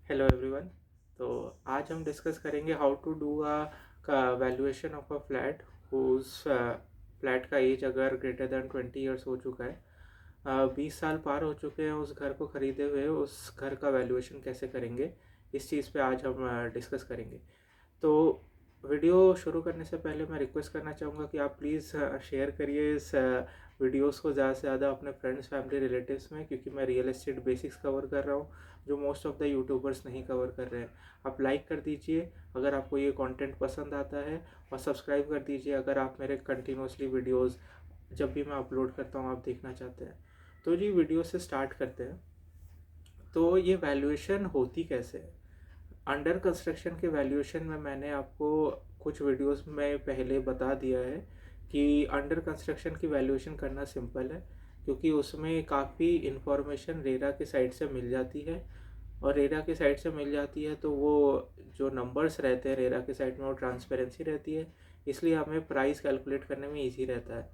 Hello everyone. तो आज हम डिस्कस करेंगे हाउ टू डू का valuation of a flat whose flat का एज अगर ग्रेटर दैन 20 ईयर्स हो चुका है, 20 साल पार हो चुके हैं उस घर को ख़रीदे हुए, उस घर का वैल्यूएशन कैसे करेंगे, इस चीज़ पे आज हम डिस्कस करेंगे। तो वीडियो शुरू करने से पहले मैं रिक्वेस्ट करना चाहूँगा कि आप प्लीज़ शेयर करिए इस वीडियोस को ज़्यादा से ज़्यादा अपने फ्रेंड्स, फैमिली, रिलेटिव्स में, क्योंकि मैं रियल एस्टेट बेसिक्स कवर कर रहा हूँ जो मोस्ट ऑफ द यूट्यूबर्स नहीं कवर कर रहे हैं। आप लाइक कर दीजिए अगर आपको ये कंटेंट पसंद आता है, और सब्सक्राइब कर दीजिए अगर आप मेरे कंटिन्यूसली वीडियोज़ जब भी मैं अपलोड करता हूँ आप देखना चाहते हैं। तो जी वीडियो से स्टार्ट करते हैं। तो ये वैल्यूएशन होती कैसे है? अंडर कंस्ट्रक्शन के वैल्यूएशन में मैंने आपको कुछ वीडियोस में पहले बता दिया है कि अंडर कंस्ट्रक्शन की वैल्यूएशन करना सिंपल है, क्योंकि उसमें काफ़ी इन्फॉर्मेशन रेरा के साइड से मिल जाती है। और रेरा के साइड से मिल जाती है तो वो जो नंबर्स रहते हैं रेरा के साइड में वो ट्रांसपेरेंसी रहती है, इसलिए हमें प्राइस कैलकुलेट करने में ईजी रहता है।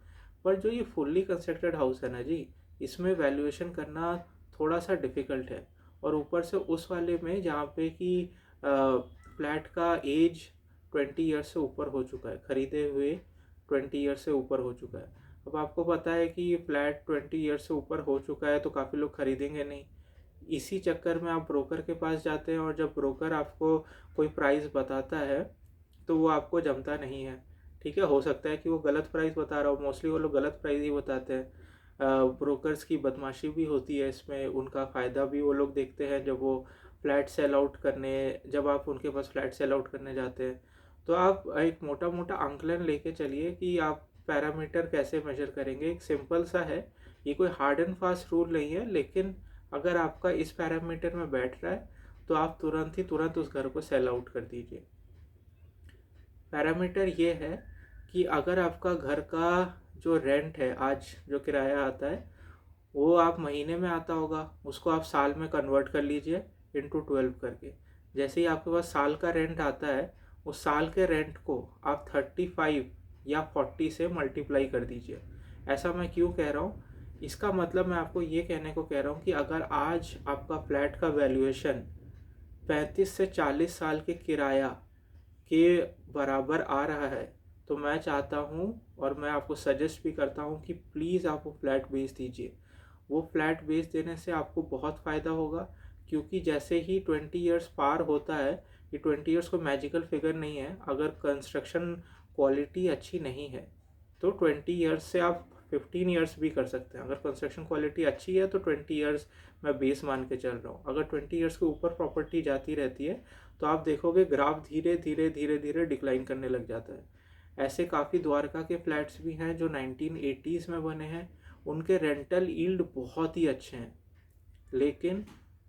पर जो ये फुल्ली कंस्ट्रक्टेड हाउस है ना जी, इसमें वैल्यूएशन करना थोड़ा सा डिफ़िकल्ट है। और ऊपर से उस वाले में जहाँ पे कि फ्लैट का एज 20 ईयर्स से ऊपर हो चुका है, ख़रीदे हुए 20 ईयर्स से ऊपर हो चुका है। अब आपको पता है कि ये फ्लैट 20 ईयर्स से ऊपर हो चुका है तो काफ़ी लोग ख़रीदेंगे नहीं। इसी चक्कर में आप ब्रोकर के पास जाते हैं, और जब ब्रोकर आपको कोई प्राइस बताता है तो वो आपको जमता नहीं है। ठीक है, हो सकता है कि वो गलत प्राइस बता रहा हो, मोस्टली वो लोग गलत प्राइस ही बताते हैं। ब्रोकर्स की बदमाशी भी होती है इसमें, उनका फ़ायदा भी वो लोग देखते हैं। जब आप उनके पास फ्लैट सेल आउट करने जाते हैं तो आप एक मोटा मोटा आंकलन लेके चलिए कि आप पैरामीटर कैसे मेजर करेंगे। एक सिंपल सा है, ये कोई हार्ड एंड फास्ट रूल नहीं है, लेकिन अगर आपका इस पैरामीटर में बैठ रहा है तो आप तुरंत उस घर को सेल आउट कर दीजिए। पैरामीटर ये है कि अगर आपका घर का जो रेंट है, आज जो किराया आता है, वो आप महीने में आता होगा, उसको आप साल में कन्वर्ट कर लीजिए इंटू 12 करके। जैसे ही आपके पास साल का रेंट आता है, उस साल के रेंट को आप 35 या 40 से मल्टीप्लाई कर दीजिए। ऐसा मैं क्यों कह रहा हूँ, इसका मतलब मैं आपको ये कहने को कह रहा हूँ कि अगर आज आपका फ्लैट का वैल्यूएशन 35 से 40 साल के किराया के बराबर आ रहा है, तो मैं चाहता हूँ और मैं आपको सजेस्ट भी करता हूँ कि प्लीज़ आप वो फ्लैट बेच दीजिए। वो फ्लैट बेच देने से आपको बहुत फ़ायदा होगा, क्योंकि जैसे ही 20 ईयर्स पार होता है, ये 20 ईयर्स को मैजिकल फिगर नहीं है, अगर कंस्ट्रक्शन क्वालिटी अच्छी नहीं है तो 20 ईयर्स से आप 15 ईयर्स भी कर सकते हैं। अगर कंस्ट्रक्शन क्वालिटी अच्छी है तो 20 ईयर्स मैं बेस मान के चल रहा हूँ। अगर 20 ईयर्स के ऊपर प्रॉपर्टी जाती रहती है तो आप देखोगे ग्राफ धीरे धीरे धीरे धीरे डिक्लाइन करने लग जाता है। ऐसे काफ़ी द्वारका के फ्लैट्स भी हैं जो 1980s में बने हैं, उनके रेंटल यील्ड बहुत ही अच्छे हैं, लेकिन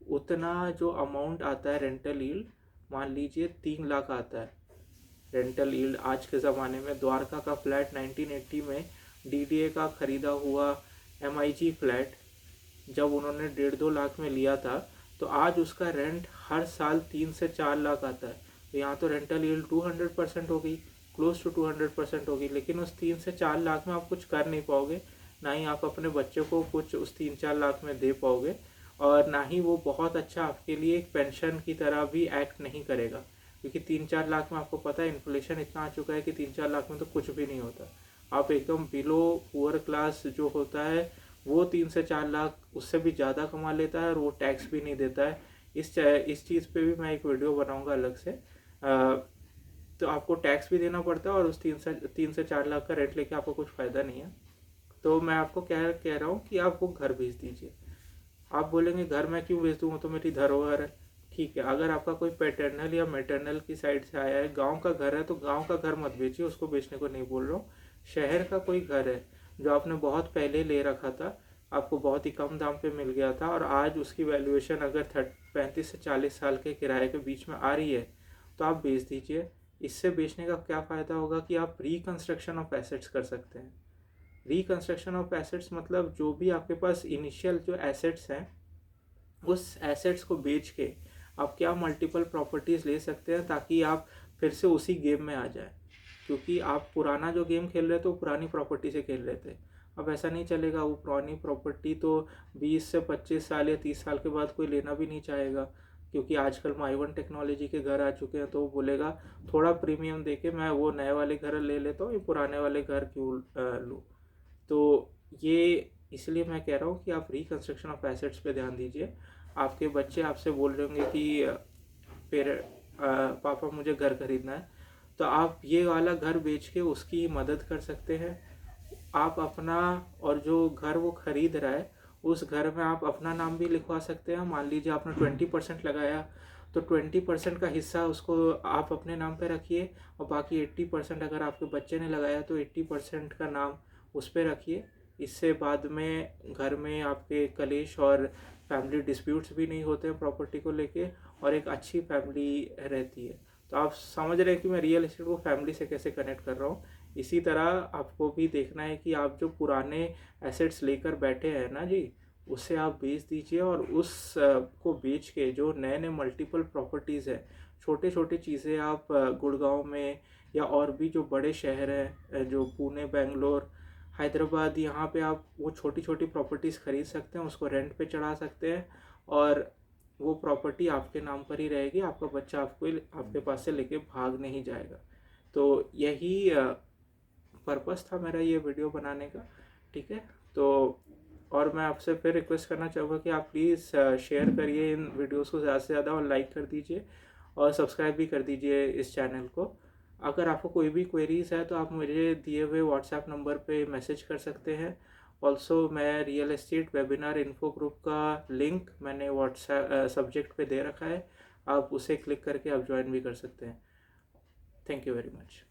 उतना जो अमाउंट आता है रेंटल यील्ड, मान लीजिए 3 लाख आता है रेंटल यील्ड आज के ज़माने में। द्वारका का फ्लैट 1980 में डीडीए का ख़रीदा हुआ एमआईजी फ्लैट जब उन्होंने 1.5-2 लाख में लिया था, तो आज उसका रेंट हर साल 3 से 4 लाख आता है। तो यहाँ तो रेंटल यील्ड 200% होगी, क्लोज टू 200% होगी, लेकिन उस 3 से 4 लाख में आप कुछ कर नहीं पाओगे। ना ही आप अपने बच्चे को कुछ उस 3-4 लाख में दे पाओगे, और ना ही वो बहुत अच्छा आपके लिए एक पेंशन की तरह भी एक्ट नहीं करेगा, क्योंकि 3-4 लाख में आपको पता है इन्फ्लेशन इतना आ चुका है कि 3-4 लाख में तो कुछ भी नहीं होता। आप एकदम बिलो पुअर क्लास जो होता है वो 3 से 4 लाख उससे भी ज़्यादा कमा लेता है, और वो टैक्स भी नहीं देता है। इस चीज़ पे भी मैं एक वीडियो बनाऊंगा अलग से। तो आपको टैक्स भी देना पड़ता है, और उस 3 से 4 लाख का रेंट लेके आपको कुछ फ़ायदा नहीं है। तो मैं आपको क्या कह रहा हूँ कि आप वो घर बेच दीजिए। आप बोलेंगे घर मैं क्यों बेच दूँ, वो तो मेरी धरोहर है। ठीक है, अगर आपका कोई पैटर्नल या मैटरनल की साइड से आया है, गांव का घर है, तो गांव का घर मत बेचिए, उसको बेचने को नहीं बोल रहा हूँ। शहर का कोई घर है जो आपने बहुत पहले ले रखा था, आपको बहुत ही कम दाम पे मिल गया था, और आज उसकी वैल्यूएशन अगर 35 से 40 साल के किराए के बीच में आ रही है, तो आप बेच दीजिए। इससे बेचने का क्या फ़ायदा होगा कि आप रिकंस्ट्रक्शन ऑफ एसेट्स कर सकते हैं। रिकंस्ट्रक्शन ऑफ एसेट्स मतलब जो भी आपके पास इनिशियल जो एसेट्स हैं, उस एसेट्स को बेच के आप क्या मल्टीपल प्रॉपर्टीज़ ले सकते हैं, ताकि आप फिर से उसी गेम में आ जाए। क्योंकि आप पुराना जो गेम खेल रहे थे वो पुरानी प्रॉपर्टी से खेल रहे थे, अब ऐसा नहीं चलेगा। वो पुरानी प्रॉपर्टी तो 20 से 25 साल या 30 साल के बाद कोई लेना भी नहीं चाहेगा, क्योंकि आजकल माई-वन टेक्नोलॉजी के घर आ चुके हैं, तो वो बोलेगा थोड़ा प्रीमियम देके मैं वो नए वाले घर ले लेता हूँ, ये पुराने वाले घर क्यों लूँ। तो ये इसलिए मैं कह रहा हूँ कि आप रिकंस्ट्रक्शन ऑफ एसेट्स पे ध्यान दीजिए। आपके बच्चे आपसे बोल रहे होंगे कि पापा मुझे घर खरीदना है, तो आप ये वाला घर बेच के उसकी मदद कर सकते हैं। आप अपना, और जो घर वो खरीद रहा है उस घर में आप अपना नाम भी लिखवा सकते हैं। मान लीजिए आपने 20% लगाया, तो 20% का हिस्सा उसको आप अपने नाम पे रखिए, और बाकी 80% अगर आपके बच्चे ने लगाया तो 80% का नाम उस पर रखिए। इससे बाद में घर में आपके कलेश और फैमिली डिस्प्यूट्स भी नहीं होते हैं प्रॉपर्टी को लेके, और एक अच्छी फैमिली रहती है। तो आप समझ रहे हैं कि मैं रियल एस्टेट को फैमिली से कैसे कनेक्ट कर रहा हूँ। इसी तरह आपको भी देखना है कि आप जो पुराने एसेट्स लेकर बैठे हैं ना जी, उससे आप बेच दीजिए, और उस को बेच के जो नए नए मल्टीपल प्रॉपर्टीज़ है, छोटे छोटे चीज़ें आप गुड़गांव में या और भी जो बड़े शहर हैं, जो पुणे, बेंगलोर, हैदराबाद, यहाँ पे आप वो छोटी छोटी प्रॉपर्टीज़ खरीद सकते हैं, उसको रेंट पे चढ़ा सकते हैं, और वो प्रॉपर्टी आपके नाम पर ही रहेगी। आपका बच्चा आपके पास से लेके भाग नहीं जाएगा। तो यही पर्पस था मेरा ये वीडियो बनाने का। ठीक है, तो और मैं आपसे फिर रिक्वेस्ट करना चाहूँगा कि आप प्लीज़ शेयर करिए इन वीडियोस को ज़्यादा से ज़्यादा, और लाइक कर दीजिए, और सब्सक्राइब भी कर दीजिए इस चैनल को। अगर आपको कोई भी क्वेरीज़ है तो आप मुझे दिए हुए व्हाट्सएप नंबर पे मैसेज कर सकते हैं। ऑल्सो मैं real estate webinar info group का लिंक मैंने व्हाट्सएप सब्जेक्ट पे दे रखा है, आप उसे क्लिक करके आप ज्वाइन भी कर सकते हैं। Thank you very much.